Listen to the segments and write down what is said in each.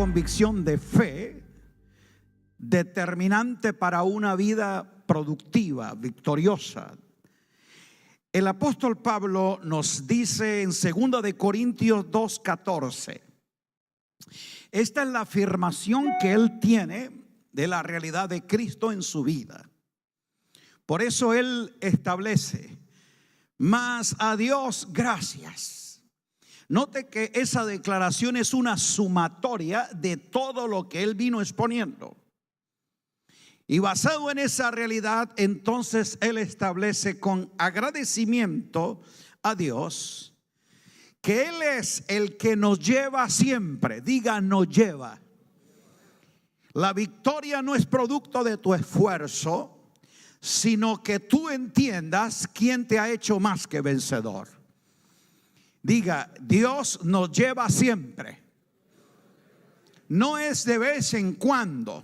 convicción de fe determinante para una vida productiva, victoriosa. El apóstol Pablo nos dice en 2 de Corintios 2:14. Esta es la afirmación que él tiene de la realidad de Cristo en su vida. Por eso él establece: mas a Dios gracias. Note que esa declaración es una sumatoria de todo lo que él vino exponiendo. Y basado en esa realidad, entonces él establece con agradecimiento a Dios que Él es el que nos lleva siempre. Diga, nos lleva. La victoria no es producto de tu esfuerzo, sino que tú entiendas quién te ha hecho más que vencedor. Diga, Dios nos lleva siempre. No es de vez en cuando.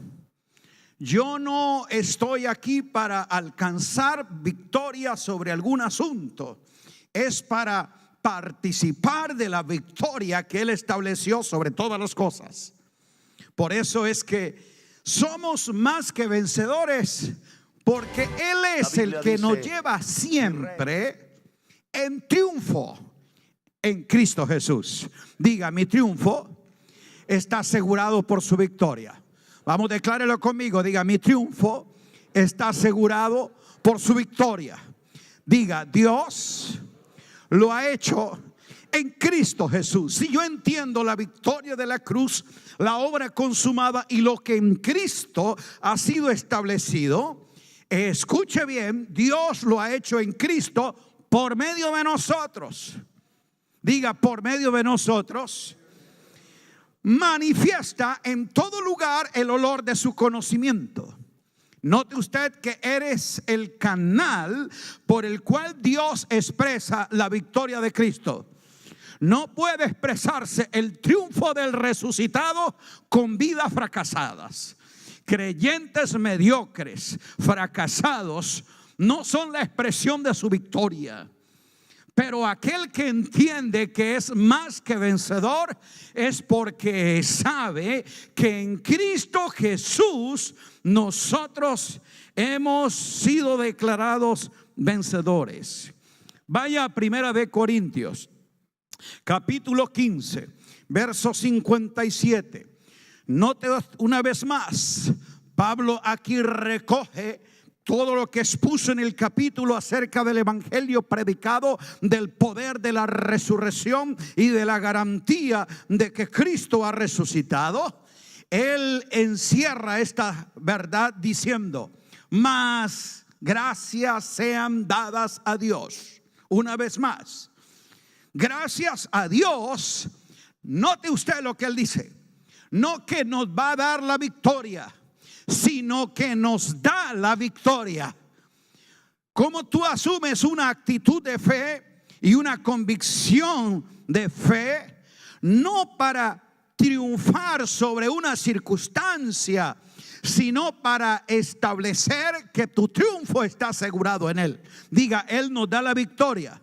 Yo no estoy aquí para alcanzar victoria sobre algún asunto. Es para participar de la victoria que Él estableció sobre todas las cosas. Por eso es que somos más que vencedores, porque Él es el que nos lleva siempre en triunfo en Cristo Jesús. Diga, mi triunfo está asegurado por su victoria. Vamos, declárelo conmigo. Diga, mi triunfo está asegurado por su victoria. Diga, Dios lo ha hecho en Cristo Jesús. Si yo entiendo la victoria de la cruz, la obra consumada y lo que en Cristo ha sido establecido, escuche bien, Dios lo ha hecho en Cristo por medio de nosotros. Diga, por medio de nosotros. Manifiesta en todo lugar el olor de su conocimiento. Note usted que eres el canal por el cual Dios expresa la victoria de Cristo. No puede expresarse el triunfo del resucitado con vidas fracasadas. Creyentes mediocres, fracasados, no son la expresión de su victoria. Pero aquel que entiende que es más que vencedor es porque sabe que en Cristo Jesús nosotros hemos sido declarados vencedores. Vaya a 1 de Corintios, capítulo 15, verso 57. Note una vez más, Pablo aquí recoge todo lo que expuso en el capítulo acerca del evangelio predicado, del poder de la resurrección y de la garantía de que Cristo ha resucitado. Él encierra esta verdad diciendo: mas gracias sean dadas a Dios. Una vez más, gracias a Dios. Note usted lo que él dice: no que nos va a dar la victoria, sino que nos da la victoria. ¿Cómo tú asumes una actitud de fe y una convicción de fe? No para triunfar sobre una circunstancia, sino para establecer que tu triunfo está asegurado en Él. Diga, Él nos da la victoria.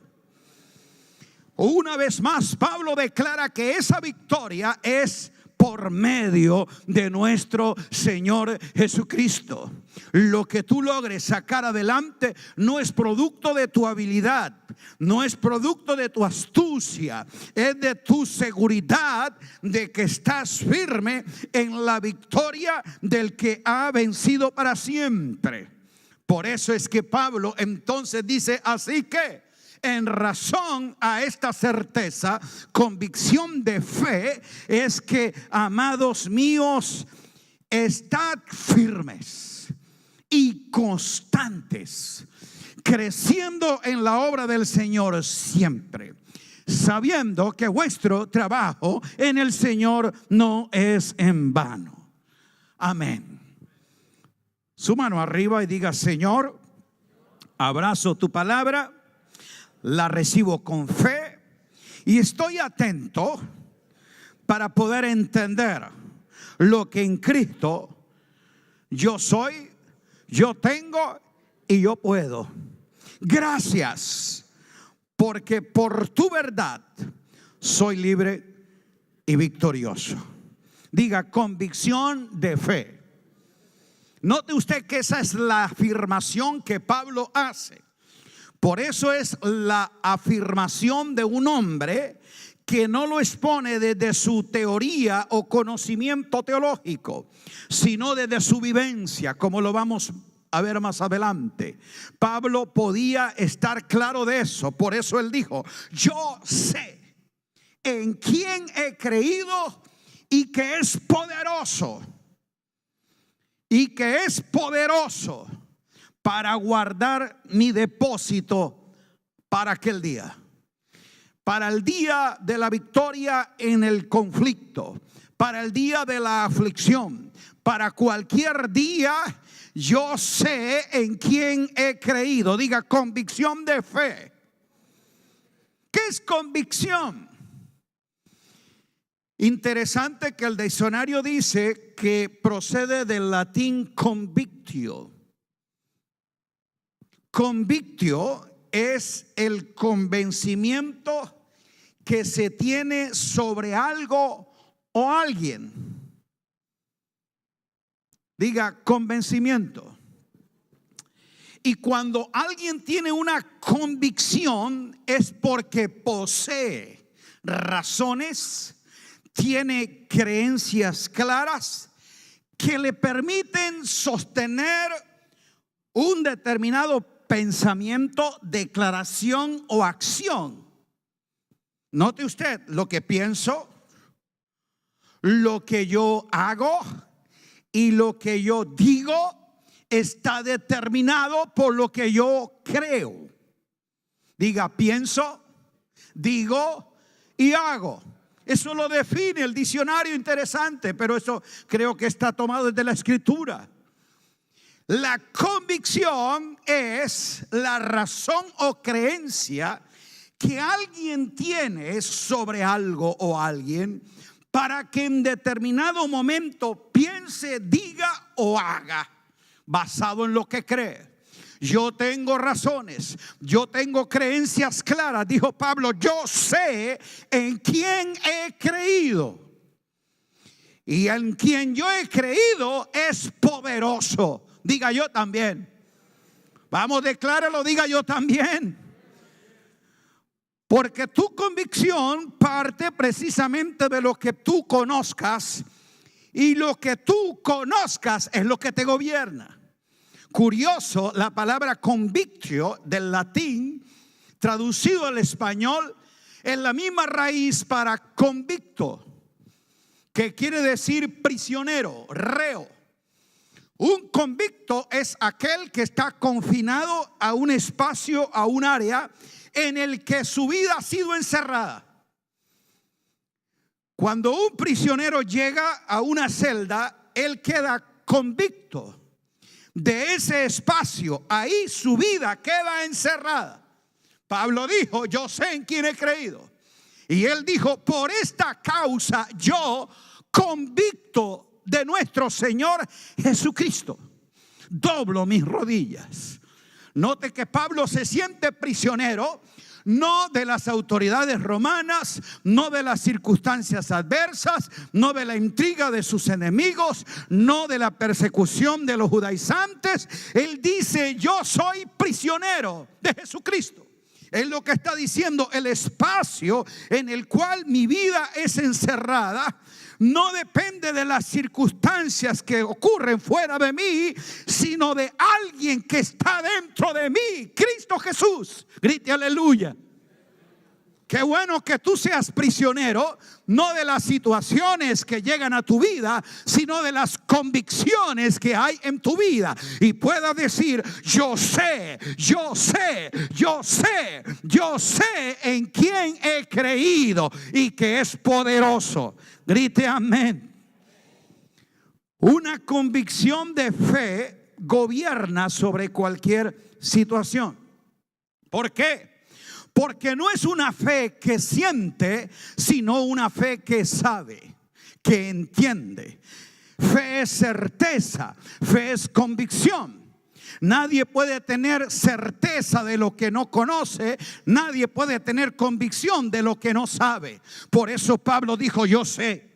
Una vez más, Pablo declara que esa victoria es por medio de nuestro Señor Jesucristo. Lo que tú logres sacar adelante no es producto de tu habilidad, no es producto de tu astucia, es de tu seguridad de que estás firme en la victoria del que ha vencido para siempre. Por eso es que Pablo entonces dice: así que en razón a esta certeza, convicción de fe, es que, amados míos, estad firmes y constantes, creciendo en la obra del Señor siempre, sabiendo que vuestro trabajo en el Señor no es en vano. Amén. Su mano arriba y diga: Señor, abrazo tu palabra, la recibo con fe y estoy atento para poder entender lo que en Cristo yo soy, yo tengo y yo puedo. Gracias, porque por tu verdad soy libre y victorioso. Diga, convicción de fe. Note usted que esa es la afirmación que Pablo hace. Por eso es la afirmación de un hombre que no lo expone desde su teoría o conocimiento teológico, sino desde su vivencia, como lo vamos a ver más adelante. Pablo podía estar claro de eso. Por eso él dijo, yo sé en quién he creído y que es poderoso. Y que es poderoso para guardar mi depósito para aquel día. Para el día de la victoria en el conflicto. Para el día de la aflicción. Para cualquier día, yo sé en quién he creído. Diga, convicción de fe. ¿Qué es convicción? Interesante que el diccionario dice que procede del latín convictio. Convictio es el convencimiento que se tiene sobre algo o alguien. Diga, convencimiento. Y cuando alguien tiene una convicción es porque posee razones, tiene creencias claras que le permiten sostener un determinado pensamiento, declaración o acción. Note usted, lo que pienso, lo que yo hago y lo que yo digo está determinado por lo que yo creo. Diga, pienso, digo y hago. Eso lo define el diccionario, interesante, pero eso creo que está tomado desde la escritura. La convicción es la razón o creencia que alguien tiene sobre algo o alguien para que en determinado momento piense, diga o haga basado en lo que cree. Yo tengo razones, yo tengo creencias claras, dijo Pablo, yo sé en quién he creído. Y en quien yo he creído es poderoso. Diga, yo también. Vamos, decláralo, diga, yo también. Porque tu convicción parte precisamente de lo que tú conozcas. Y lo que tú conozcas es lo que te gobierna. Curioso, la palabra convictio del latín, traducido al español, es la misma raíz para convicto, que quiere decir prisionero, reo. Un convicto es aquel que está confinado a un espacio, a un área en el que su vida ha sido encerrada. Cuando un prisionero llega a una celda, él queda convicto de ese espacio. Ahí su vida queda encerrada. Pablo dijo, yo sé en quién he creído. Y él dijo, por esta causa yo convicto de nuestro Señor Jesucristo, doblo mis rodillas. Note que Pablo se siente prisionero, no de las autoridades romanas, no de las circunstancias adversas, no de la intriga de sus enemigos, no de la persecución de los judaizantes. Él dice, yo soy prisionero de Jesucristo. Es lo que está diciendo, el espacio en el cual mi vida es encerrada no depende de las circunstancias que ocurren fuera de mí, sino de alguien que está dentro de mí, Cristo Jesús. Grite aleluya. Qué bueno que tú seas prisionero, no de las situaciones que llegan a tu vida, sino de las convicciones que hay en tu vida. Y puedas decir, yo sé, yo sé, yo sé, yo sé en quién he creído y que es poderoso. Grite amén. Una convicción de fe gobierna sobre cualquier situación. ¿Por qué? Porque no es una fe que siente, sino una fe que sabe, que entiende. Fe es certeza, fe es convicción. Nadie puede tener certeza de lo que no conoce, nadie puede tener convicción de lo que no sabe. Por eso Pablo dijo, yo sé.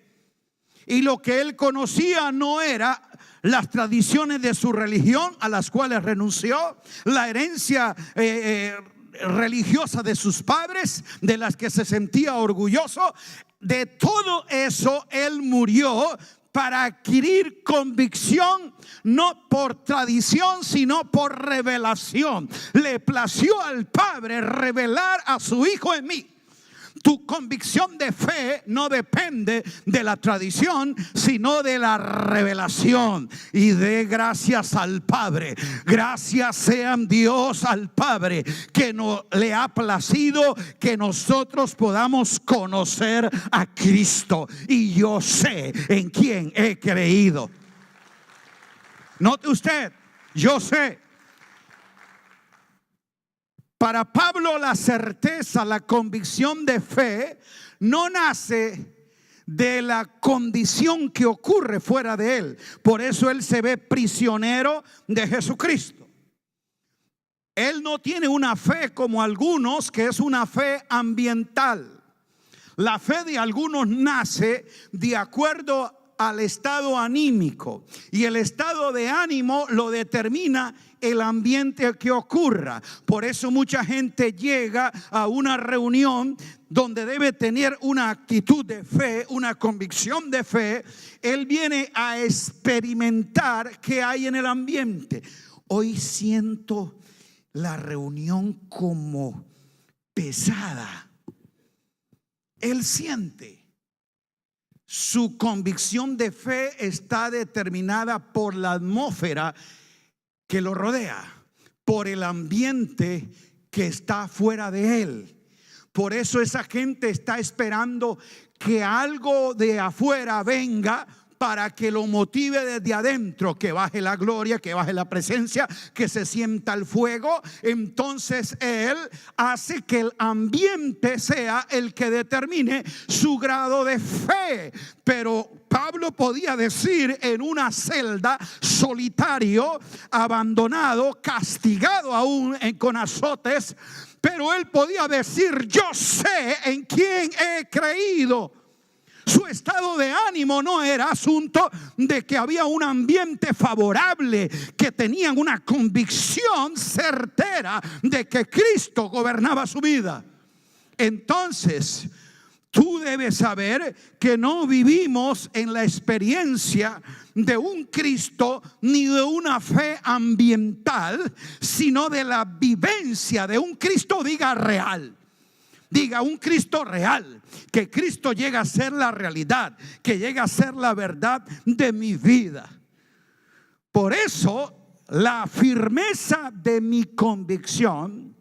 Y lo que él conocía no era las tradiciones de su religión, a las cuales renunció, la herencia religiosa de sus padres, de las que se sentía orgulloso. De todo eso él murió para adquirir convicción, no por tradición, sino por revelación. Le plació al Padre revelar a su Hijo en mí. Tu convicción de fe no depende de la tradición, sino de la revelación. Y dé gracias al Padre. Gracias sean Dios al Padre, que no le ha placido que nosotros podamos conocer a Cristo. Y yo sé en quién he creído. Note usted, yo sé. Para Pablo, la certeza, la convicción de fe no nace de la condición que ocurre fuera de él. Por eso él se ve prisionero de Jesucristo. Él no tiene una fe como algunos, que es una fe ambiental. La fe de algunos nace de acuerdo al estado anímico, y el estado de ánimo lo determina el ambiente que ocurra. Por eso mucha gente llega a una reunión donde debe tener una actitud de fe, una convicción de fe. Él viene a experimentar qué hay en el ambiente. Hoy siento la reunión como pesada. Él siente. Su convicción de fe está determinada por la atmósfera que lo rodea, por el ambiente que está fuera de él. Por eso esa gente está esperando que algo de afuera venga para que lo motive desde adentro, que baje la gloria, que baje la presencia, que se sienta el fuego. Entonces él hace que el ambiente sea el que determine su grado de fe. Pero Pablo podía decir en una celda, solitario, abandonado, castigado aún con azotes, pero él podía decir: yo sé en quién he creído. Su estado de ánimo no era asunto de que había un ambiente favorable, que tenían una convicción certera de que Cristo gobernaba su vida. Entonces, tú debes saber que no vivimos en la experiencia de un Cristo ni de una fe ambiental, sino de la vivencia de un Cristo, diga, real. Diga, un Cristo real, que Cristo llega a ser la realidad, que llega a ser la verdad de mi vida. Por eso, la firmeza de mi convicción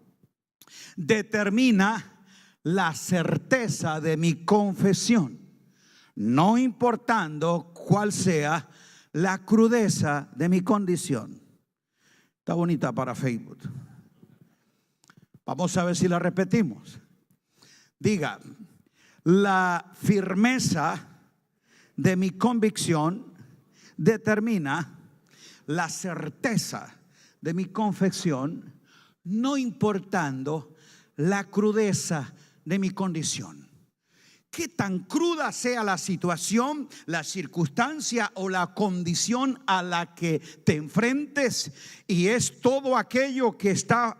determina la certeza de mi confesión, no importando cuál sea la crudeza de mi condición. Está bonita para Facebook. Vamos a ver si la repetimos. Diga, la firmeza de mi convicción determina la certeza de mi confesión, no importando la crudeza de mi condición. Qué tan cruda sea la situación, la circunstancia o la condición a la que te enfrentes, y es todo aquello que está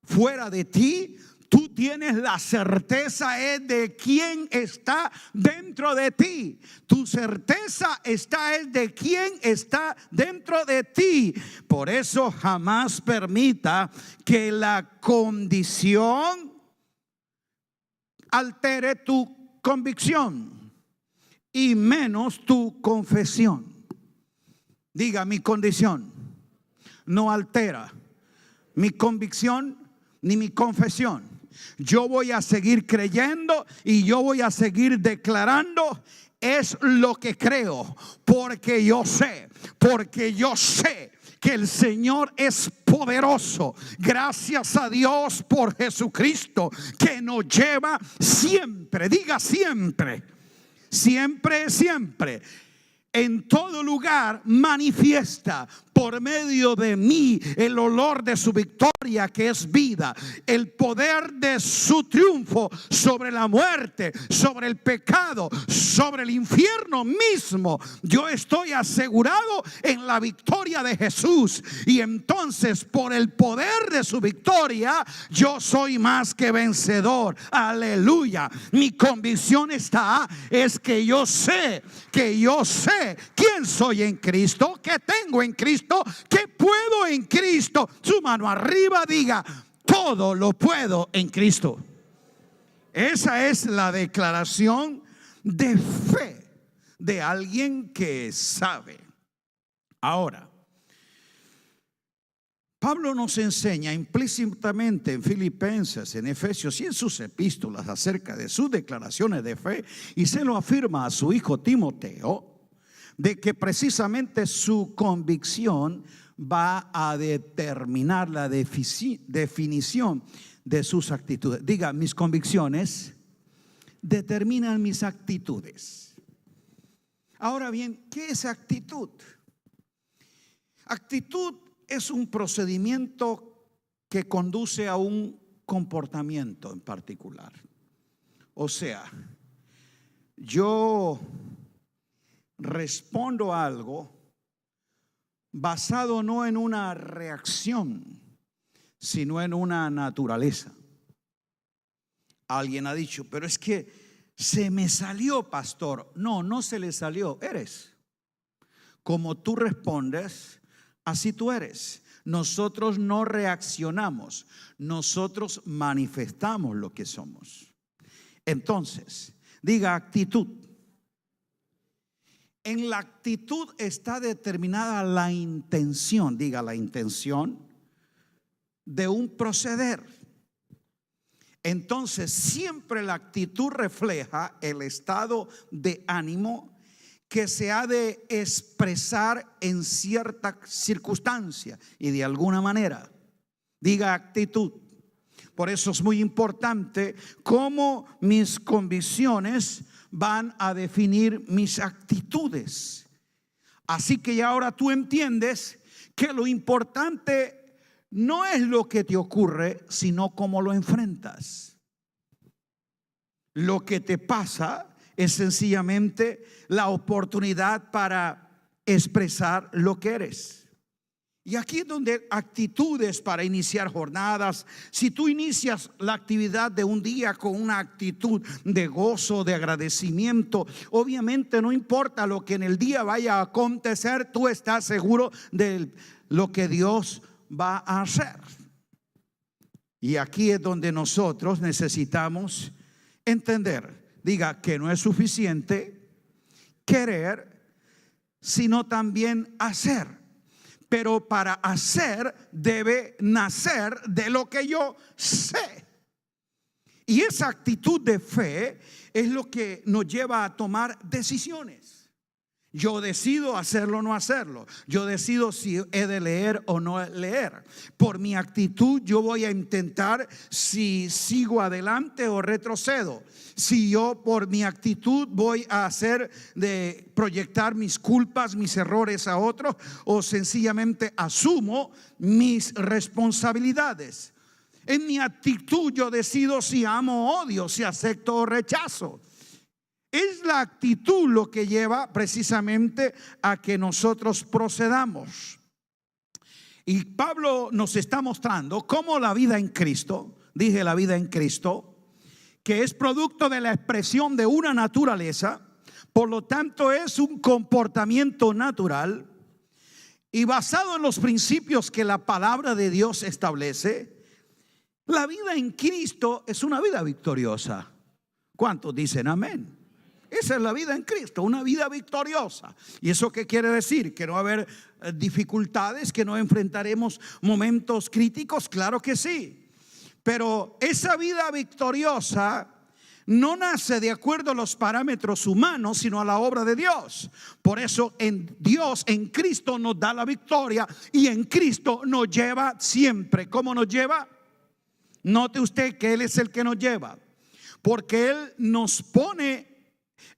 fuera de ti, tú tienes la certeza de quién está dentro de ti. Tu certeza está de quién está dentro de ti. Por eso jamás permita que la condición altere tu convicción, y menos tu confesión. Diga, mi condición no altera mi convicción ni mi confesión. Yo voy a seguir creyendo y yo voy a seguir declarando es lo que creo, porque yo sé que el Señor es poderoso. Gracias a Dios por Jesucristo, que nos lleva siempre, diga siempre, siempre, siempre, en todo lugar manifiesta por medio de mí el olor de su victoria, que es vida, el poder de su triunfo sobre la muerte, sobre el pecado, sobre el infierno mismo. Yo estoy asegurado en la victoria de Jesús, y entonces por el poder de su victoria yo soy más que vencedor. Aleluya. Mi convicción es que yo sé quién soy en Cristo, que tengo en Cristo, que puedo en Cristo. Su mano arriba, diga: todo lo puedo en Cristo. Esa es la declaración de fe de alguien que sabe. Ahora, Pablo nos enseña implícitamente en Filipenses, en Efesios y en sus epístolas acerca de sus declaraciones de fe, y se lo afirma a su hijo Timoteo, de que precisamente su convicción va a determinar la definición de sus actitudes. Diga: mis convicciones determinan mis actitudes. Ahora bien, ¿qué es actitud? Actitud es un procedimiento que conduce a un comportamiento en particular. O sea, yo respondo a algo basado no en una reacción, sino en una naturaleza. Alguien ha dicho: pero es que se me salió, pastor. No, no se le salió, eres. Como tú respondes, así tú eres. Nosotros no reaccionamos, nosotros manifestamos lo que somos. Entonces, diga: actitud. En la actitud está determinada la intención, diga: la intención de un proceder. Entonces, siempre la actitud refleja el estado de ánimo que se ha de expresar en cierta circunstancia y de alguna manera. Diga: actitud. Por eso es muy importante cómo mis convicciones van a definir mis actitudes. Así que ya ahora tú entiendes que lo importante no es lo que te ocurre, sino cómo lo enfrentas. Lo que te pasa es sencillamente la oportunidad para expresar lo que eres. Y aquí es donde actitudes para iniciar jornadas. Si tú inicias la actividad de un día con una actitud de gozo, de agradecimiento, obviamente no importa lo que en el día vaya a acontecer, tú estás seguro de lo que Dios va a hacer. Y aquí es donde nosotros necesitamos entender, diga, que no es suficiente querer, sino también hacer. Pero para hacer debe nacer de lo que yo sé. Y esa actitud de fe es lo que nos lleva a tomar decisiones. Yo decido hacerlo o no hacerlo. Yo decido si he de leer o no leer. Por mi actitud yo voy a intentar si sigo adelante o retrocedo. Si yo por mi actitud voy a hacer de proyectar mis culpas, mis errores a otros, o sencillamente asumo mis responsabilidades. En mi actitud yo decido si amo o odio, si acepto o rechazo. Es la actitud lo que lleva precisamente a que nosotros procedamos. Y Pablo nos está mostrando cómo la vida en Cristo, dije la vida en Cristo, que es producto de la expresión de una naturaleza, por lo tanto es un comportamiento natural y basado en los principios que la palabra de Dios establece. La vida en Cristo es una vida victoriosa. ¿Cuántos dicen amén? Esa es la vida en Cristo, una vida victoriosa. ¿Y eso qué quiere decir? Que no va a haber dificultades, que no enfrentaremos momentos críticos. Claro que sí. Pero esa vida victoriosa no nace de acuerdo a los parámetros humanos, sino a la obra de Dios. Por eso en Dios, en Cristo nos da la victoria y en Cristo nos lleva siempre. ¿Cómo nos lleva? Note usted que Él es el que nos lleva, porque Él nos pone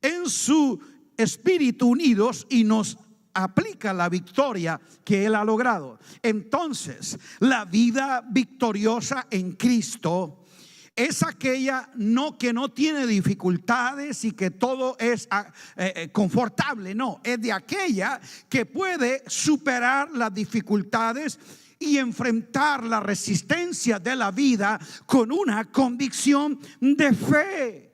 en su espíritu unidos y nos aplica la victoria que Él ha logrado. Entonces, la vida victoriosa en Cristo es aquella que no tiene dificultades y que todo es confortable. No, es de aquella que puede superar las dificultades y enfrentar la resistencia de la vida con una convicción de fe.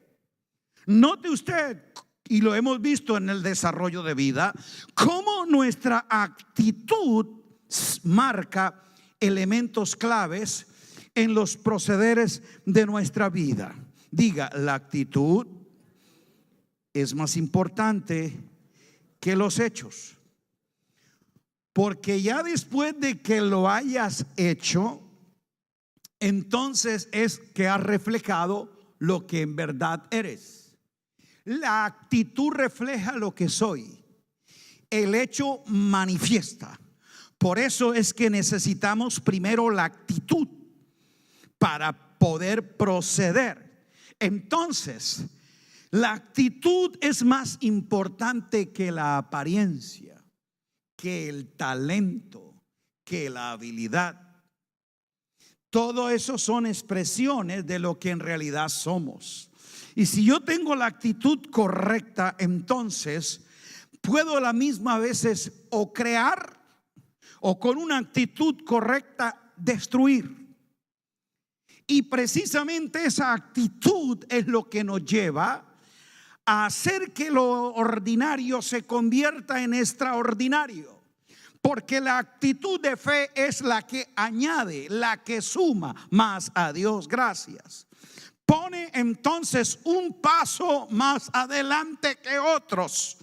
Note usted, y lo hemos visto en el desarrollo de vida, cómo nuestra actitud marca elementos claves en los procederes de nuestra vida. Diga, la actitud es más importante que los hechos. Porque ya después de que lo hayas hecho, entonces es que has reflejado lo que en verdad eres. La actitud refleja lo que soy. El hecho manifiesta. Por eso es que necesitamos primero la actitud para poder proceder. Entonces, la actitud es más importante que la apariencia, que el talento, que la habilidad. Todo eso son expresiones de lo que en realidad somos. Y si yo tengo la actitud correcta, entonces puedo a la misma veces o crear o con una actitud correcta destruir. Y precisamente esa actitud es lo que nos lleva a hacer que lo ordinario se convierta en extraordinario. Porque la actitud de fe es la que añade, la que suma más a Dios gracias. Pone entonces un paso más adelante que otros.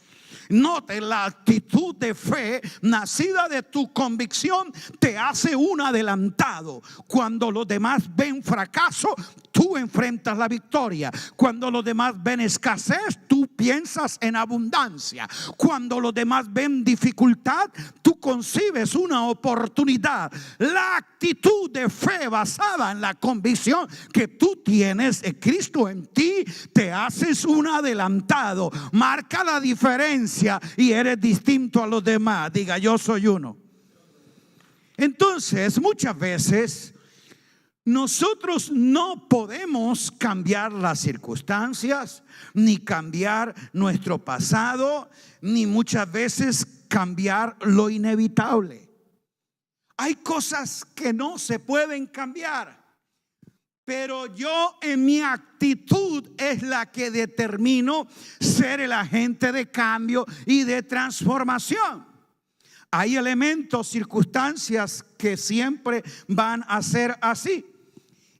Note, la actitud de fe nacida de tu convicción te hace un adelantado. Cuando los demás ven fracaso, tú enfrentas la victoria. Cuando los demás ven escasez, tú piensas en abundancia. Cuando los demás ven dificultad, tú concibes una oportunidad. La actitud de fe basada en la convicción que tú tienes en Cristo en ti, te haces un adelantado. Marca la diferencia y eres distinto a los demás. Diga, yo soy uno. Entonces, muchas veces nosotros no podemos cambiar las circunstancias, ni cambiar nuestro pasado, ni muchas veces cambiar lo inevitable. Hay cosas que no se pueden cambiar, pero yo en mi actitud es la que determino ser el agente de cambio y de transformación. Hay elementos, circunstancias que siempre van a ser así.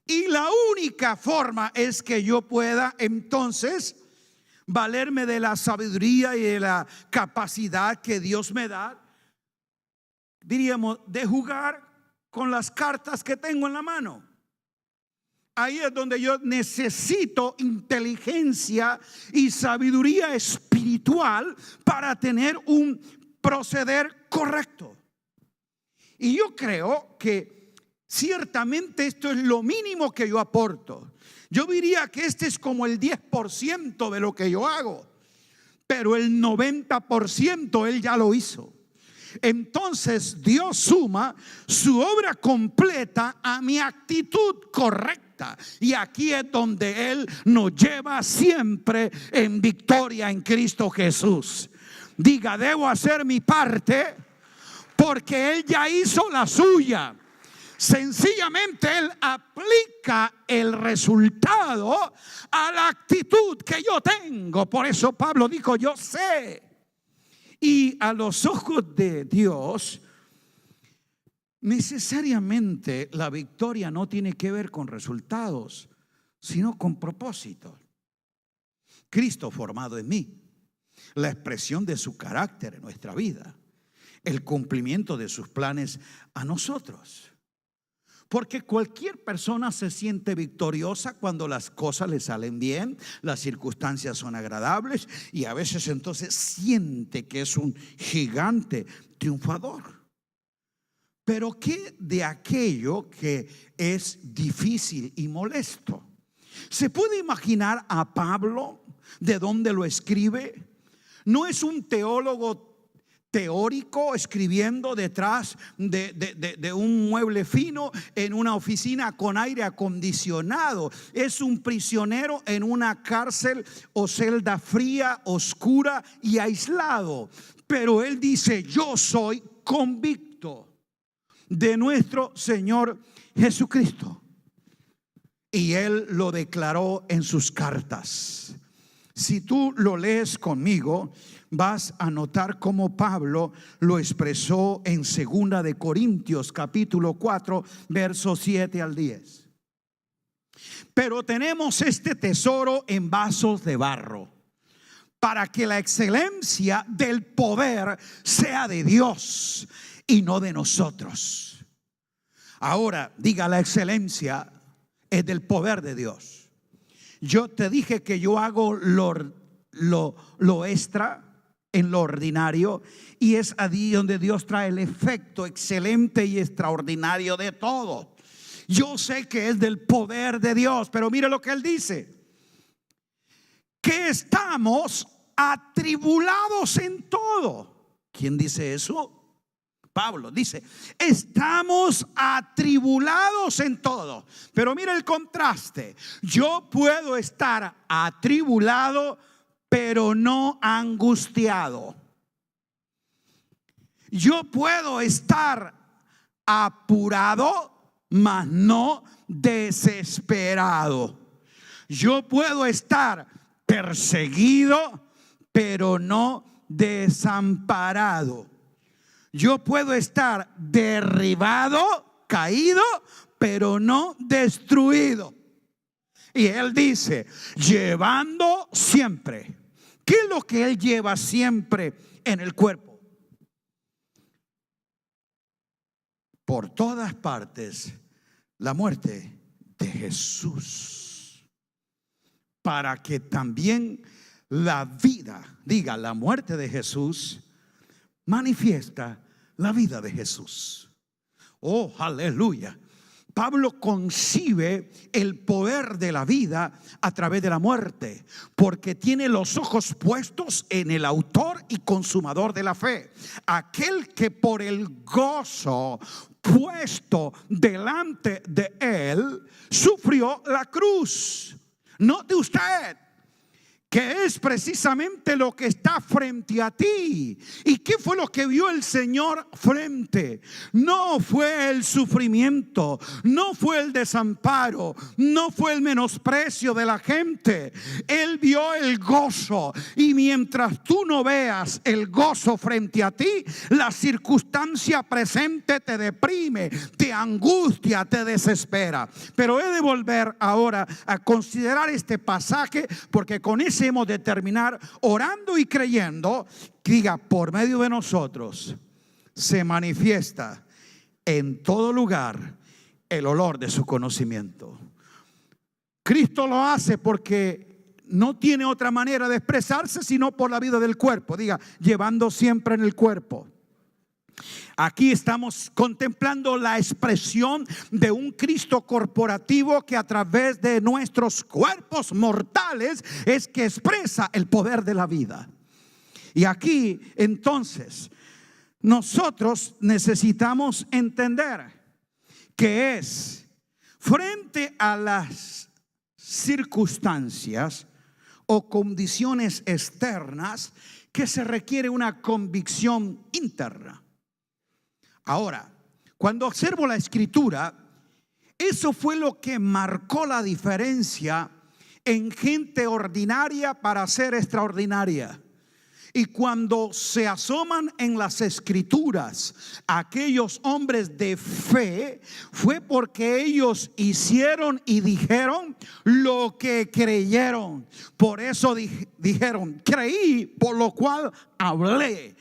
Y la única forma es que yo pueda entonces valerme de la sabiduría y de la capacidad que Dios me da, diríamos, de jugar con las cartas que tengo en la mano. Ahí es donde yo necesito inteligencia y sabiduría espiritual para tener un proceder correcto. Y yo creo que ciertamente esto es lo mínimo que yo aporto. Yo diría que este es como el 10% de lo que yo hago, pero el 90% Él ya lo hizo. Entonces Dios suma su obra completa a mi actitud correcta. Y aquí es donde Él nos lleva siempre en victoria en Cristo Jesús. Diga, debo hacer mi parte porque Él ya hizo la suya. Sencillamente Él aplica el resultado a la actitud que yo tengo. Por eso Pablo dijo, yo sé. Y a los ojos de Dios, necesariamente la victoria no tiene que ver con resultados, sino con propósito. Cristo formado en mí, la expresión de su carácter en nuestra vida, el cumplimiento de sus planes a nosotros. Porque cualquier persona se siente victoriosa cuando las cosas le salen bien, las circunstancias son agradables y a veces entonces siente que es un gigante triunfador. Pero ¿qué de aquello que es difícil y molesto? ¿Se puede imaginar a Pablo de dónde lo escribe? No es un teólogo teórico escribiendo detrás de un mueble fino en una oficina con aire acondicionado. Es un prisionero en una cárcel o celda fría, oscura y aislado. Pero él dice: yo soy convicto de nuestro Señor Jesucristo. Y él lo declaró en sus cartas. Si tú lo lees conmigo, vas a notar cómo Pablo lo expresó en 2 de Corintios capítulo 4 versos 7 al 10. Pero tenemos este tesoro en vasos de barro, para que la excelencia del poder sea de Dios y no de nosotros. Ahora, diga: la excelencia es del poder de Dios. Yo te dije que yo hago lo extra en lo ordinario, y es allí donde Dios trae el efecto excelente y extraordinario de todo. Yo sé que es del poder de Dios, pero mire lo que él dice: que estamos atribulados en todo. ¿Quién dice eso? Pablo dice: estamos atribulados en todo. Pero mira el contraste: yo puedo estar atribulado, pero no angustiado. Yo puedo estar apurado, mas no desesperado. Yo puedo estar perseguido, pero no desamparado. Yo puedo estar derribado, caído, pero no destruido. Y él dice: llevando siempre. ¿Qué es lo que él lleva siempre en el cuerpo? Por todas partes, la muerte de Jesús, para que también la vida, diga, la muerte de Jesús manifiesta la vida de Jesús. Oh, aleluya. Pablo concibe el poder de la vida a través de la muerte, porque tiene los ojos puestos en el autor y consumador de la fe, aquel que por el gozo puesto delante de él sufrió la cruz. Note usted que es precisamente lo que está frente a ti. ¿Y qué fue lo que vio el Señor frente? No fue el sufrimiento, no fue el desamparo, no fue el menosprecio de la gente. Él vio el gozo. Y mientras tú no veas el gozo frente a ti, la circunstancia presente te deprime, te angustia, te desespera. Pero he de volver ahora a considerar este pasaje, porque con ese hemos de terminar orando y creyendo. Diga: por medio de nosotros se manifiesta en todo lugar el olor de su conocimiento. Cristo lo hace porque no tiene otra manera de expresarse sino por la vida del cuerpo. Diga: llevando siempre en el cuerpo. Aquí estamos contemplando la expresión de un Cristo corporativo que a través de nuestros cuerpos mortales es que expresa el poder de la vida. Y aquí entonces nosotros necesitamos entender que es frente a las circunstancias o condiciones externas que se requiere una convicción interna. Ahora, cuando observo la escritura, eso fue lo que marcó la diferencia en gente ordinaria para ser extraordinaria. Y cuando se asoman en las escrituras aquellos hombres de fe, fue porque ellos hicieron y dijeron lo que creyeron. Por eso dijeron: creí, por lo cual hablé.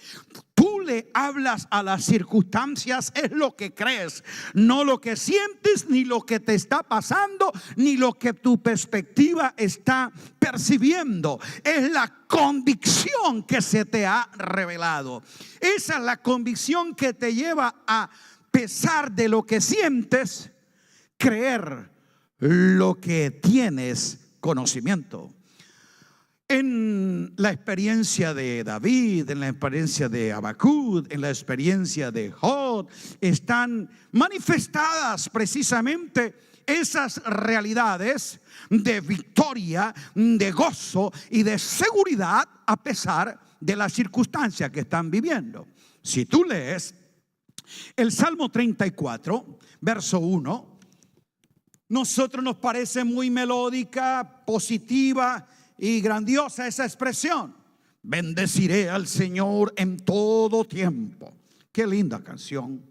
Tú le hablas a las circunstancias, es lo que crees, no lo que sientes, ni lo que te está pasando, ni lo que tu perspectiva está percibiendo. Es la convicción que se te ha revelado. Esa es la convicción que te lleva a pesar de lo que sientes, creer lo que tienes conocimiento. En la experiencia de David, en la experiencia de Habacuc, en la experiencia de Job, están manifestadas precisamente esas realidades de victoria, de gozo y de seguridad a pesar de las circunstancias que están viviendo. Si tú lees el Salmo 34, verso 1, nosotros nos parece muy melódica, positiva y grandiosa esa expresión. Bendeciré al Señor en todo tiempo. Qué linda canción.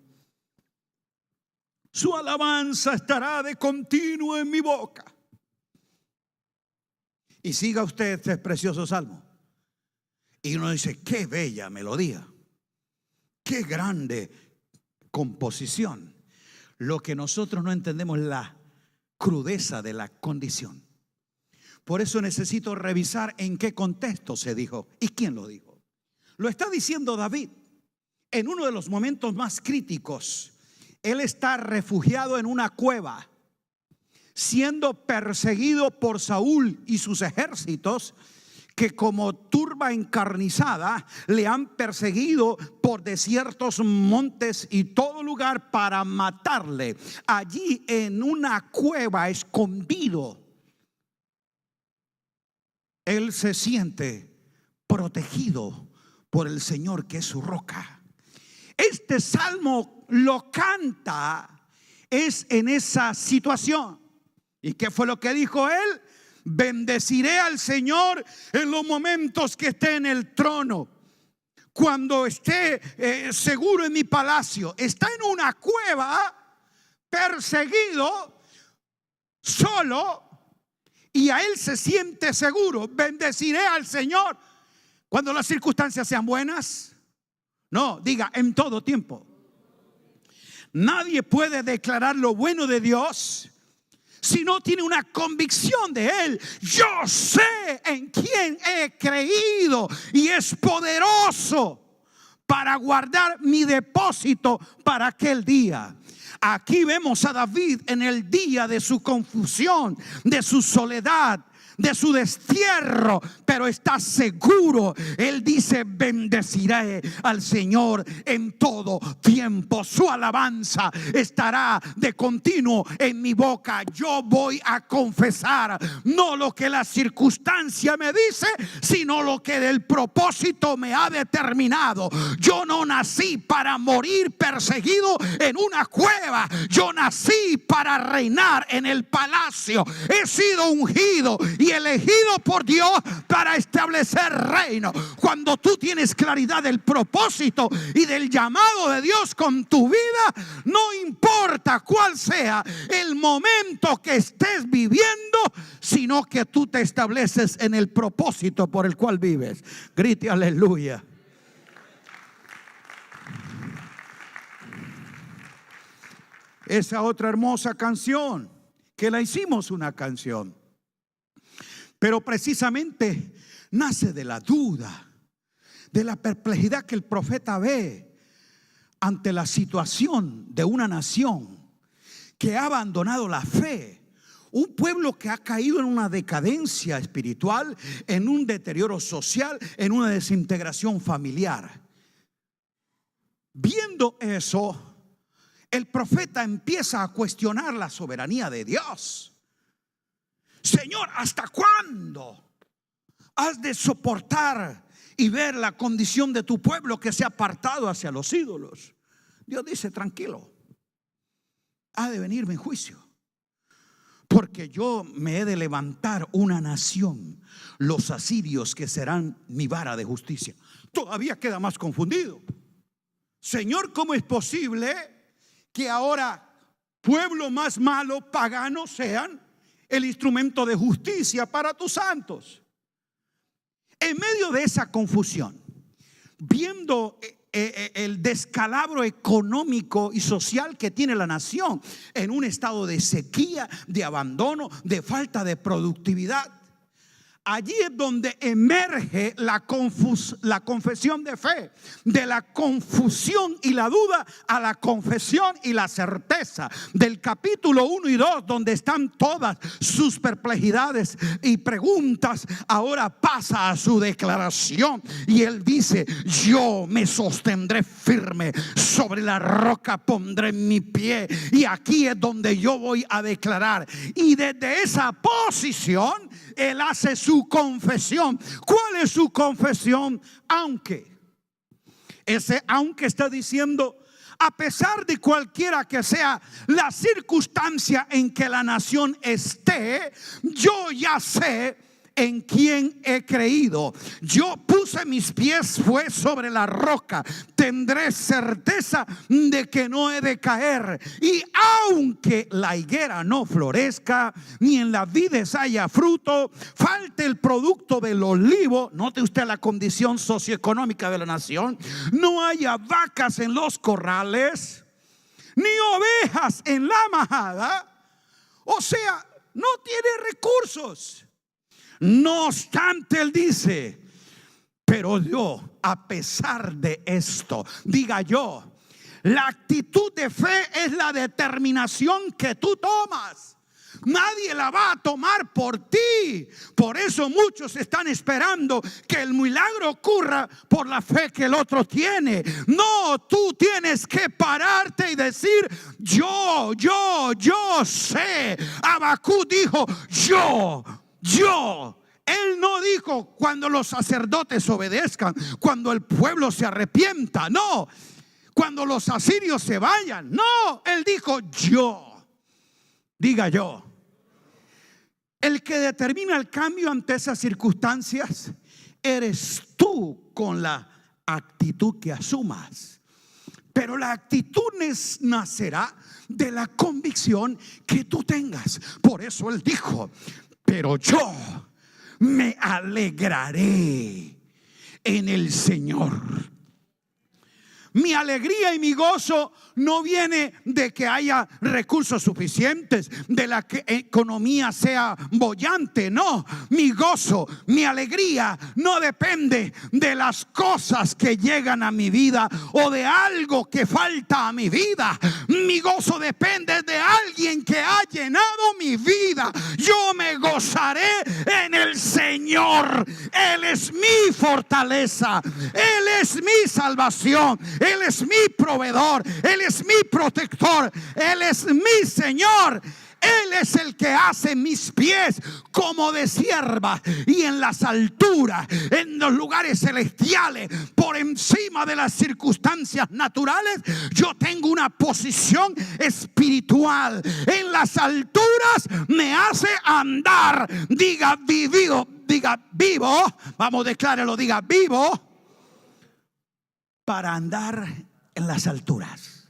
Su alabanza estará de continuo en mi boca. Y siga usted este precioso salmo. Y uno dice, qué bella melodía, qué grande composición. Lo que nosotros no entendemos es la crudeza de la condición. Por eso necesito revisar en qué contexto se dijo y quién lo dijo. Lo está diciendo David en uno de los momentos más críticos. Él está refugiado en una cueva, siendo perseguido por Saúl y sus ejércitos, que como turba encarnizada le han perseguido por desiertos, montes y todo lugar para matarle. Allí en una cueva, escondido, él se siente protegido por el Señor, que es su roca. Este salmo lo canta es en esa situación. ¿Y qué fue lo que dijo él? Bendeciré al Señor en los momentos que esté en el trono. Cuando esté seguro en mi palacio. Está en una cueva, perseguido, solo, y a él se siente seguro. Bendeciré al Señor cuando las circunstancias sean buenas. No, diga en todo tiempo. Nadie puede declarar lo bueno de Dios si no tiene una convicción de Él. Yo sé en quién he creído y es poderoso para guardar mi depósito para aquel día. Aquí vemos a David en el día de su confusión, de su soledad, de su destierro, pero está seguro. Él dice: bendeciré al Señor en todo tiempo, su alabanza estará de continuo en mi boca. Yo voy a confesar no lo que la circunstancia me dice, sino lo que el propósito me ha determinado. Yo no nací para morir perseguido en una cueva. Yo nací para reinar en el palacio. He sido ungido y elegido por Dios para establecer reino. Cuando tú tienes claridad del propósito y del llamado de Dios con tu vida, no importa cuál sea el momento que estés viviendo, sino que tú te estableces en el propósito por el cual vives. Grite aleluya. Esa otra hermosa canción que la hicimos una canción, pero precisamente nace de la duda, de la perplejidad que el profeta ve ante la situación de una nación que ha abandonado la fe, un pueblo que ha caído en una decadencia espiritual, en un deterioro social, en una desintegración familiar. Viendo eso, el profeta empieza a cuestionar la soberanía de Dios. Señor, ¿hasta cuándo has de soportar y ver la condición de tu pueblo que se ha apartado hacia los ídolos? Dios dice: tranquilo, ha de venir mi juicio, porque yo me he de levantar una nación, los asirios, que serán mi vara de justicia. Todavía queda más confundido. Señor, ¿cómo es posible que ahora pueblo más malo, pagano, sean el instrumento de justicia para tus santos? En medio de esa confusión, viendo el descalabro económico y social que tiene la nación, en un estado de sequía, de abandono, de falta de productividad, Allí es donde emerge la confesión de fe. De la confusión y la duda a la confesión y la certeza. Del capítulo 1 y 2, donde están todas sus perplejidades y preguntas, ahora pasa a su declaración. Y él dice: yo me sostendré firme, sobre la roca pondré mi pie. Y aquí es donde yo voy a declarar. Y desde esa posición él hace su confesión. ¿Cuál es su confesión? Aunque. Ese aunque está diciendo: a pesar de cualquiera que sea la circunstancia en que la nación esté, yo ya sé en quién he creído. Yo puse mis pies fue sobre la roca. Tendré certeza de que no he de caer. Y aunque la higuera no florezca, ni en las vides haya fruto, falte el producto del olivo, note usted la condición socioeconómica de la nación, no haya vacas en los corrales, ni ovejas en la majada, o sea, no tiene recursos. No obstante, él dice: pero yo, a pesar de esto, diga yo, la actitud de fe es la determinación que tú tomas. Nadie la va a tomar por ti. Por eso muchos están esperando que el milagro ocurra por la fe que el otro tiene. No, tú tienes que pararte y decir: yo sé. Habacuc dijo: yo. Él no dijo cuando los sacerdotes obedezcan, cuando el pueblo se arrepienta, no, cuando los asirios se vayan, no, él dijo: yo. Diga yo. El que determina el cambio ante esas circunstancias eres tú, con la actitud que asumas. Pero la actitud nacerá de la convicción que tú tengas. Por eso él dijo: pero yo me alegraré en el Señor. Mi alegría y mi gozo no viene de que haya recursos suficientes, de la que economía sea boyante. No, mi gozo, mi alegría no depende de las cosas que llegan a mi vida o de algo que falta a mi vida. Mi gozo depende de alguien que ha llenado mi vida. Yo me gozaré en el Señor. Él es mi fortaleza, Él es mi salvación, Él es mi proveedor, Él es mi protector, Él es mi Señor. Él es el que hace mis pies como de sierva, y en las alturas, en los lugares celestiales, por encima de las circunstancias naturales, yo tengo una posición espiritual. En las alturas me hace andar. Diga vivo, diga vivo. Vamos, declárelo, diga vivo. Para andar en las alturas,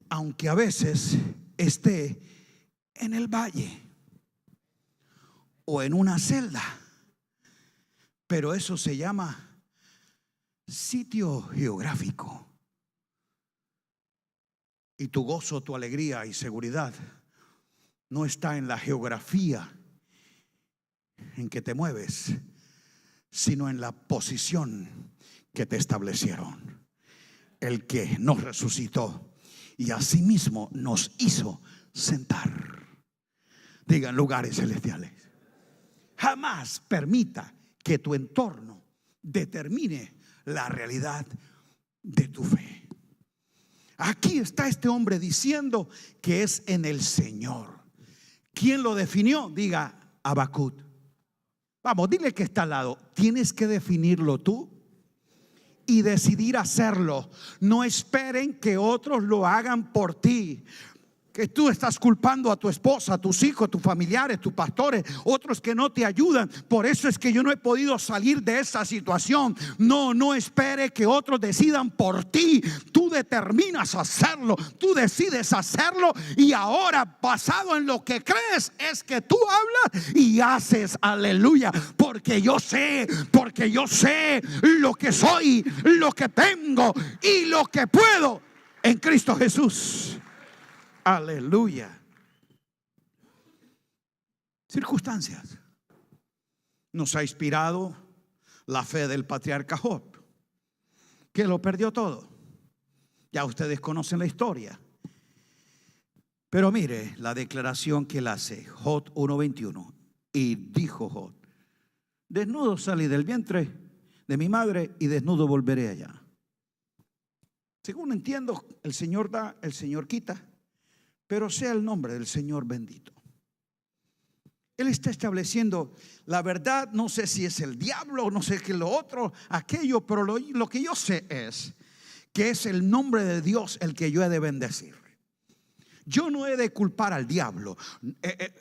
aunque a veces esté en el valle o en una celda, pero eso se llama sitio geográfico. Y tu gozo, tu alegría y seguridad no está en la geografía en que te mueves, sino en la posición que te establecieron. El que nos resucitó y asimismo nos hizo sentar. Digan: lugares celestiales. Jamás permita que tu entorno determine la realidad de tu fe. Aquí está este hombre diciendo que es en el Señor. ¿Quién lo definió? Diga: Habacuc. Vamos, dile que está al lado: tienes que definirlo tú y decidir hacerlo. No esperen que otros lo hagan por ti. Que tú estás culpando a tu esposa, a tus hijos, a tus familiares, tus pastores, otros que no te ayudan. Por eso es que yo no he podido salir de esa situación. No espere que otros decidan por ti. Tú determinas hacerlo, tú decides hacerlo, y ahora, basado en lo que crees, es que tú hablas y haces. Aleluya. Porque yo sé lo que soy, lo que tengo y lo que puedo en Cristo Jesús. Aleluya. Circunstancias. nos ha inspirado la fe del patriarca Job, que lo perdió todo. Ya ustedes conocen la historia. Pero mire la declaración que él hace, Job 1:21. Y dijo Job: desnudo salí del vientre de mi madre y desnudo volveré allá. Según entiendo, el Señor da, el Señor quita, pero sea el nombre del Señor bendito. Él está estableciendo la verdad. No sé si es el diablo, no sé qué es lo otro, aquello, pero lo que yo sé es que es el nombre de Dios el que yo he de bendecir. Yo no he de culpar al diablo.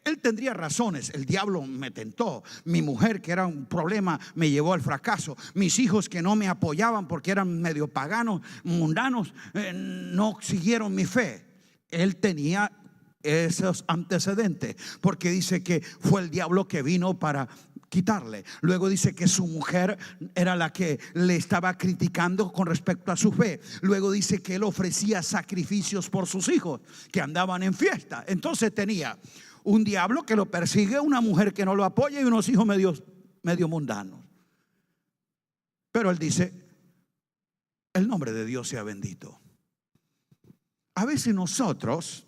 Él tendría razones. El diablo me tentó. Mi mujer, que era un problema, me llevó al fracaso. Mis hijos, que no me apoyaban porque eran medio paganos, mundanos, no siguieron mi fe. Él tenía esos antecedentes, porque dice que fue el diablo que vino para quitarle. Luego dice que su mujer era la que le estaba criticando con respecto a su fe. Luego dice que él ofrecía sacrificios por sus hijos que andaban en fiesta. Entonces tenía un diablo que lo persigue, una mujer que no lo apoya y unos hijos medio mundanos. Pero él dice: el nombre de Dios sea bendito. A veces nosotros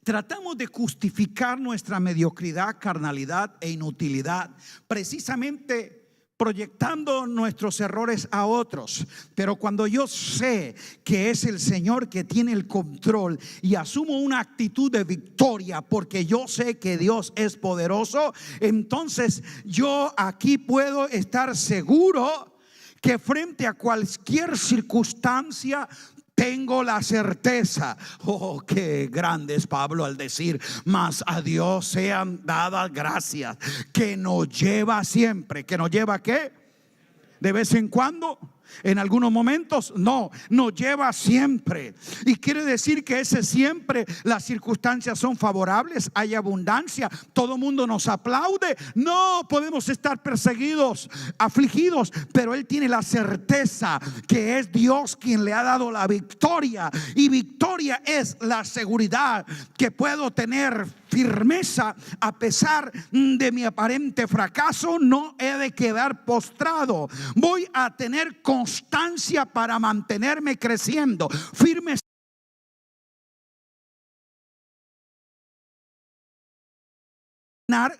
tratamos de justificar nuestra mediocridad, carnalidad e inutilidad, precisamente proyectando nuestros errores a otros. Pero cuando yo sé que es el Señor que tiene el control y asumo una actitud de victoria porque yo sé que Dios es poderoso, entonces yo aquí puedo estar seguro que frente a cualquier circunstancia tengo la certeza. Oh, qué grande es Pablo al decir: mas a Dios sean dadas gracias, que nos lleva siempre. ¿Que nos lleva qué? ¿De vez en cuando? ¿En algunos momentos? No, nos lleva siempre. Y quiere decir que ese siempre, las circunstancias son favorables, hay abundancia, todo mundo nos aplaude. No, podemos estar perseguidos, afligidos, pero él tiene la certeza que es Dios quien le ha dado la victoria. Y victoria es la seguridad que puedo tener, firmeza a pesar de mi aparente fracaso. No he de quedar postrado, voy a tener constancia para mantenerme creciendo, firme.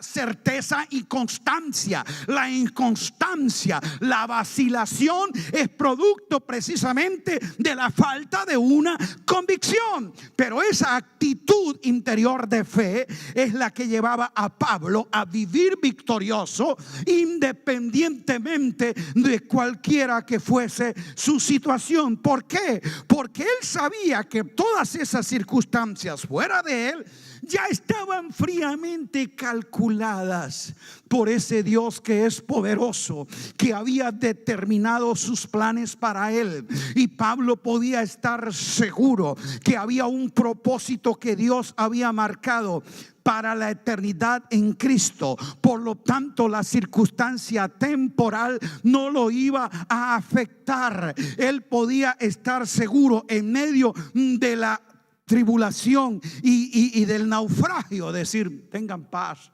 Certeza y constancia. La inconstancia, la vacilación es producto precisamente de la falta de una convicción. Pero esa actitud interior de fe es la que llevaba a Pablo a vivir victorioso independientemente de cualquiera que fuese su situación. ¿Por qué? Porque él sabía que todas esas circunstancias fuera de él ya estaban fríamente calculadas por ese Dios que es poderoso, que había determinado sus planes para él. Y Pablo podía estar seguro que había un propósito que Dios había marcado para la eternidad en Cristo. Por lo tanto, la circunstancia temporal no lo iba a afectar. Él podía estar seguro en medio de la tribulación y del naufragio, decir: tengan paz.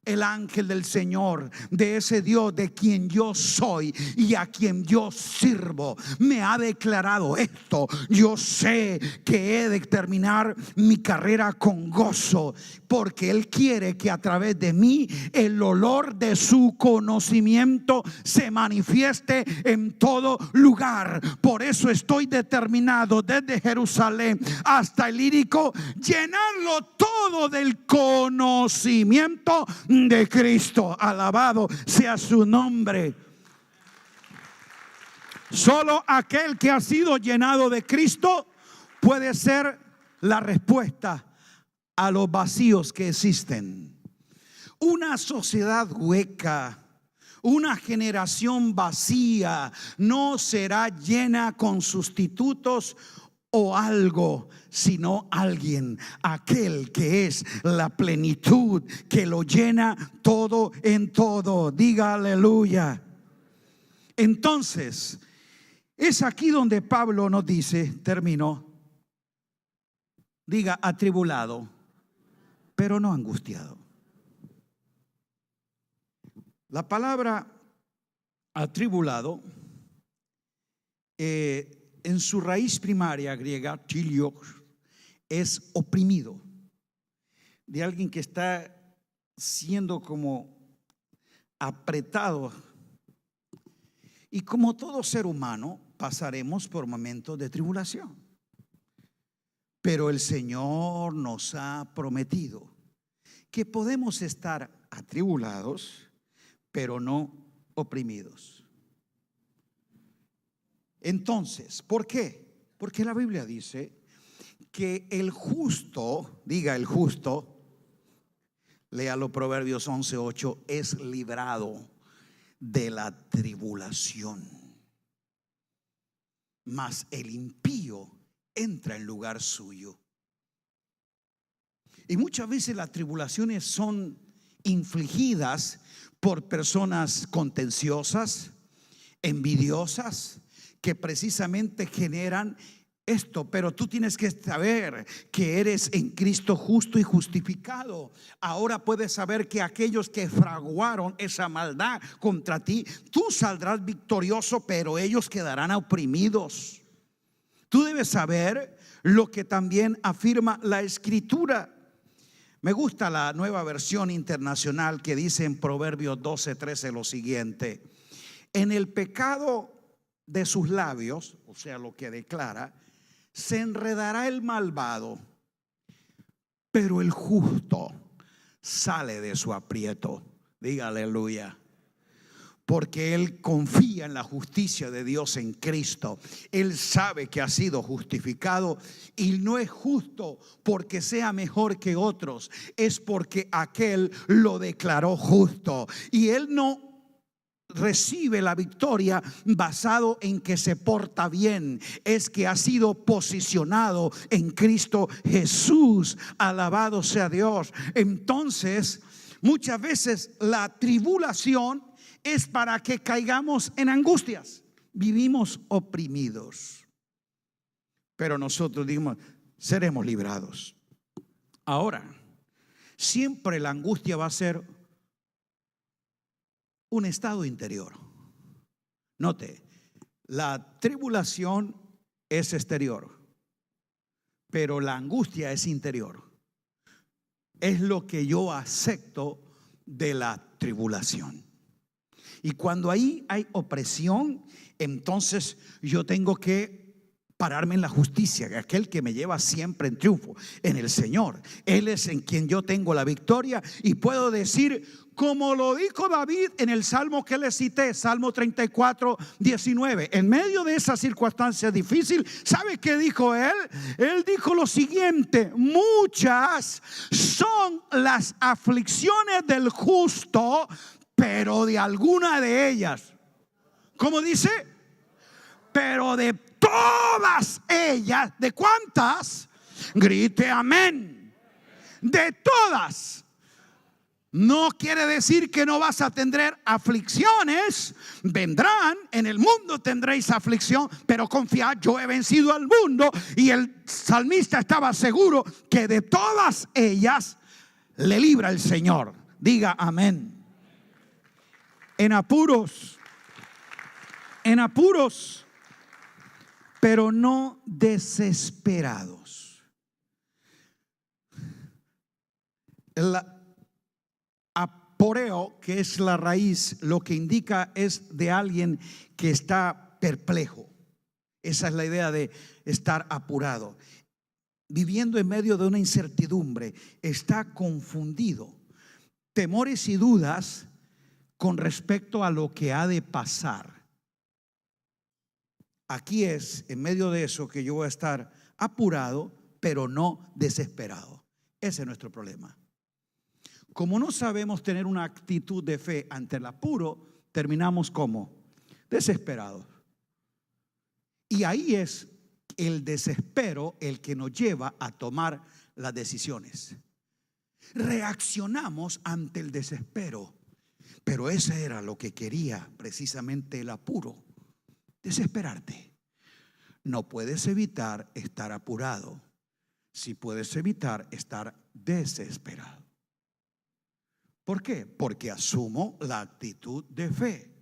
El ángel del Señor, de ese Dios de quien yo soy y a quien yo sirvo, me ha declarado esto. Yo sé que he de terminar mi carrera con gozo, porque Él quiere que a través de mí el olor de su conocimiento se manifieste en todo lugar. Por eso estoy determinado desde Jerusalén hasta el Ilírico, llenarlo todo del conocimiento de Cristo. Alabado sea su nombre. Solo aquel que ha sido llenado de Cristo puede ser la respuesta a los vacíos que existen. Una sociedad hueca, una generación vacía no será llena con sustitutos o algo, sino alguien, aquel que es la plenitud, que lo llena todo en todo. Diga aleluya. Entonces, es aquí donde Pablo nos dice, terminó, diga atribulado, pero no angustiado. La palabra atribulado, en su raíz primaria griega, tilios, es oprimido, de alguien que está siendo como apretado. Y como todo ser humano, pasaremos por momentos de tribulación. Pero el Señor nos ha prometido que podemos estar atribulados, pero no oprimidos. Entonces, ¿por qué? Porque la Biblia dice que el justo, diga el justo, léalo Proverbios 11:8, es librado de la tribulación, mas el impío entra en lugar suyo. Y muchas veces las tribulaciones son infligidas por personas contenciosas, envidiosas, que precisamente generan esto. Pero tú tienes que saber que eres en Cristo justo y justificado. Ahora puedes saber que aquellos que fraguaron esa maldad contra ti, tú saldrás victorioso, pero ellos quedarán oprimidos. Tú debes saber lo que también afirma la Escritura. Me gusta la Nueva Versión Internacional, que dice en Proverbios 12:13 lo siguiente: en el pecado de sus labios, o sea, lo que declara, se enredará el malvado, pero el justo sale de su aprieto. Diga aleluya. Porque él confía en la justicia de Dios en Cristo. Él sabe que ha sido justificado y no es justo porque sea mejor que otros, es porque aquel lo declaró justo. Y él no recibe la victoria basado en que se porta bien, es que ha sido posicionado en Cristo Jesús. Alabado sea Dios. Entonces, muchas veces la tribulación es para que caigamos en angustias. Vivimos oprimidos, pero nosotros digamos, seremos librados. Ahora, siempre la angustia va a ser un estado interior. Note, la tribulación es exterior, pero la angustia es interior. Es lo que yo acepto de la tribulación. Y cuando ahí hay opresión, entonces yo tengo que pararme en la justicia, aquel que me lleva siempre en triunfo, en el Señor. Él es en quien yo tengo la victoria y puedo decir, como lo dijo David en el salmo que le cité, Salmo 34:19. En medio de esa circunstancia difícil, ¿sabe qué dijo él? Él dijo lo siguiente: muchas son las aflicciones del justo, pero de alguna de ellas, ¿cómo dice? Pero de todas ellas, ¿de cuántas? Grite amén. De todas. No quiere decir que no vas a tener aflicciones. Vendrán, en el mundo tendréis aflicción, pero confiad, yo he vencido al mundo. Y el salmista estaba seguro que de todas ellas le libra el Señor. Diga amén. En apuros, pero no desesperados. El aporeo, que es la raíz, lo que indica es de alguien que está perplejo. Esa es la idea de estar apurado, viviendo en medio de una incertidumbre, está confundido, temores y dudas con respecto a lo que ha de pasar. Aquí es en medio de eso que yo voy a estar apurado, pero no desesperado. Ese es nuestro problema. Como no sabemos tener una actitud de fe ante el apuro, terminamos como desesperados. Y ahí es el desespero el que nos lleva a tomar las decisiones. Reaccionamos ante el desespero. Pero ese era lo que quería precisamente el apuro: desesperarte. No puedes evitar estar apurado, si puedes evitar estar desesperado. ¿Por qué? Porque asumo la actitud de fe.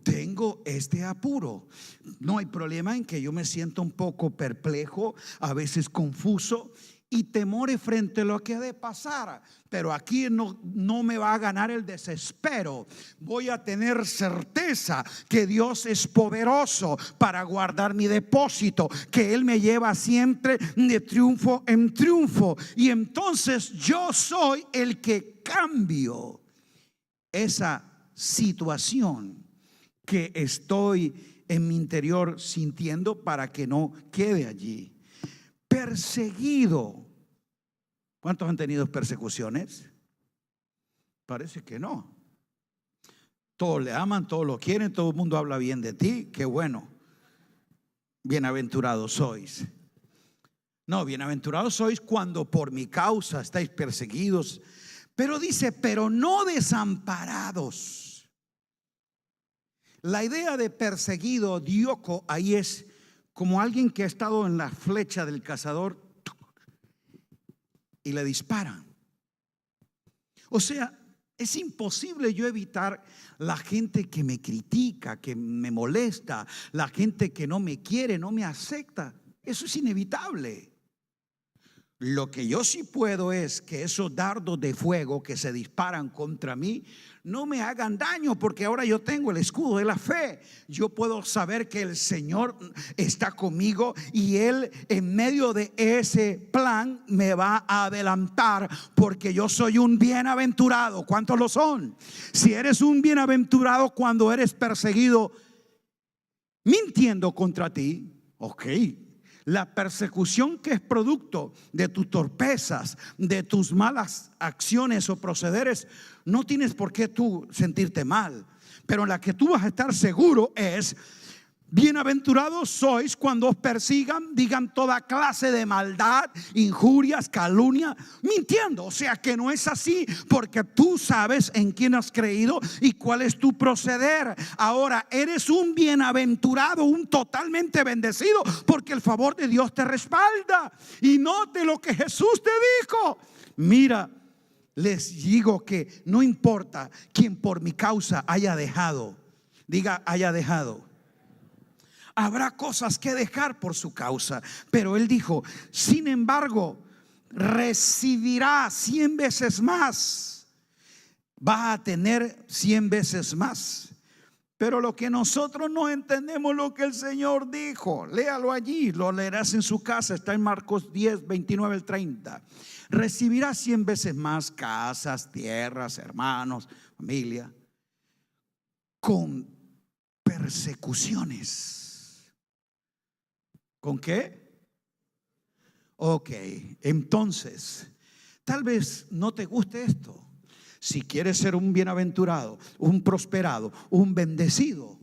Tengo este apuro. No hay problema en que yo me sienta un poco perplejo, a veces confuso y temores frente a lo que ha de pasar. Pero aquí no me va a ganar el desespero. Voy a tener certeza que Dios es poderoso para guardar mi depósito, que Él me lleva siempre de triunfo en triunfo. Y entonces yo soy el que cambio esa situación que estoy en mi interior sintiendo para que no quede allí. Perseguido. ¿Cuántos han tenido persecuciones? Parece que no. Todos le aman, todos lo quieren, todo el mundo habla bien de ti. Qué bueno. Bienaventurados sois. No, bienaventurados sois cuando por mi causa estáis perseguidos. Pero dice, pero no desamparados. La idea de perseguido, dioko, ahí es como alguien que ha estado en la flecha del cazador y le disparan. O sea, es imposible yo evitar la gente que me critica, que me molesta, la gente que no me quiere, no me acepta. Eso es inevitable. Lo que yo sí puedo es que esos dardos de fuego que se disparan contra mí no me hagan daño, porque ahora yo tengo el escudo de la fe. Yo puedo saber que el Señor está conmigo y Él en medio de ese plan me va a adelantar, porque yo soy un bienaventurado. ¿Cuántos lo son? Si eres un bienaventurado cuando eres perseguido mintiendo contra ti, ok. La persecución que es producto de tus torpezas, de tus malas acciones o procederes, no tienes por qué tú sentirte mal. Pero la que tú vas a estar seguro es: bienaventurados sois cuando os persigan, digan toda clase de maldad, injurias, calumnia, mintiendo. O sea que no es así, porque tú sabes en quién has creído y cuál es tu proceder. Ahora eres un bienaventurado, un totalmente bendecido, porque el favor de Dios te respalda. Y note lo que Jesús te dijo: mira, les digo que no importa quien por mi causa haya dejado, diga haya dejado. Habrá cosas que dejar por su causa, pero Él dijo: sin embargo, recibirá 100 veces más. Va a tener 100 veces más. Pero lo que nosotros no entendemos, lo que el Señor dijo, léalo allí, lo leerás en su casa, está en Marcos 10, 29 al 30. Recibirá 100 veces más casas, tierras, hermanos, familia, con persecuciones. ¿Con qué? Ok, entonces, tal vez no te guste esto. Si quieres ser un bienaventurado, un prosperado, un bendecido,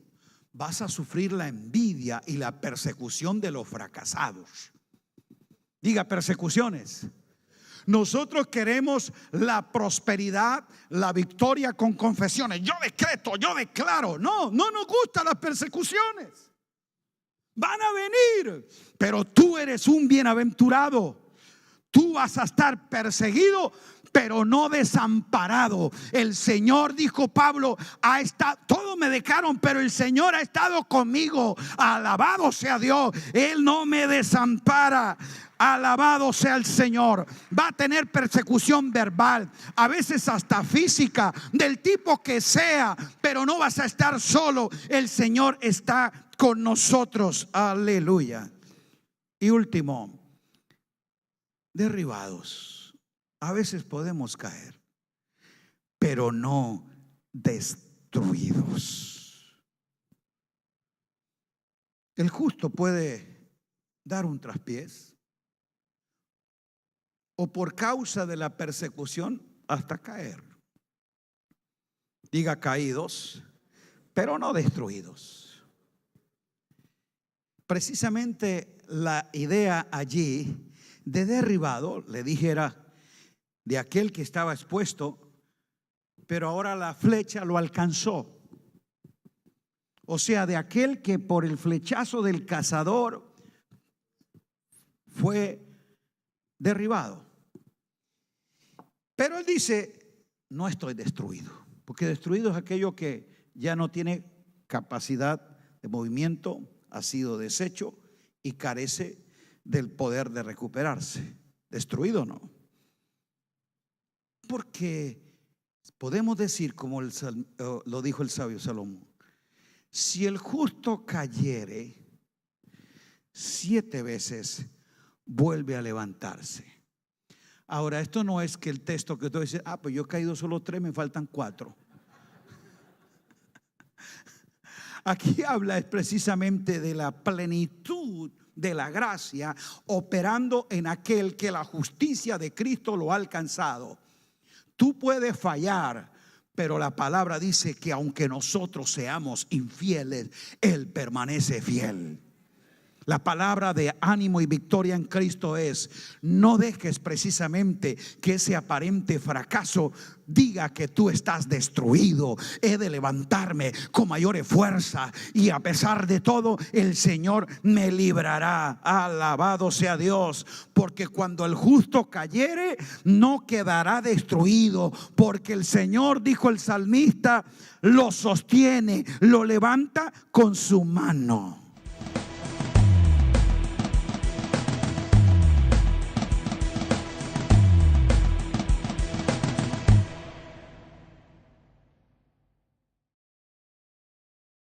vas a sufrir la envidia y la persecución de los fracasados. Diga persecuciones. Nosotros queremos la prosperidad, la victoria con confesiones. Yo decreto, yo declaro. No nos gustan las persecuciones. Van a venir, pero tú eres un bienaventurado. Tú vas a estar perseguido, pero no desamparado. El Señor, dijo Pablo, ha estado, todos me dejaron, pero el Señor ha estado conmigo. Alabado sea Dios. Él no me desampara. Alabado sea el Señor. Va a tener persecución verbal, a veces hasta física, del tipo que sea, pero no vas a estar solo. El Señor está con nosotros. Aleluya. Y último, derribados. A veces podemos caer, pero no destruidos. El justo puede dar un traspiés, o por causa de la persecución hasta caer. Diga caídos, pero no destruidos. Precisamente la idea allí de derribado, le dijera, de aquel que estaba expuesto, pero ahora la flecha lo alcanzó. O sea, de aquel que por el flechazo del cazador fue derribado. Pero él dice: no estoy destruido, porque destruido es aquello que ya no tiene capacidad de movimiento, ha sido deshecho y carece del poder de recuperarse. Destruido no. Porque podemos decir, como lo dijo el sabio Salomón, si el justo cayere 7 veces, vuelve a levantarse. Ahora, esto no es que el texto que tú dices, pues yo he caído solo 3, me faltan 4. Aquí habla precisamente de la plenitud de la gracia operando en aquel que la justicia de Cristo lo ha alcanzado. Tú puedes fallar, pero la palabra dice que aunque nosotros seamos infieles, Él permanece fiel. La palabra de ánimo y victoria en Cristo es: no dejes precisamente que ese aparente fracaso diga que tú estás destruido. He de levantarme con mayor fuerza y a pesar de todo el Señor me librará. Alabado sea Dios, porque cuando el justo cayere no quedará destruido, porque el Señor, dijo el salmista, lo sostiene, lo levanta con su mano.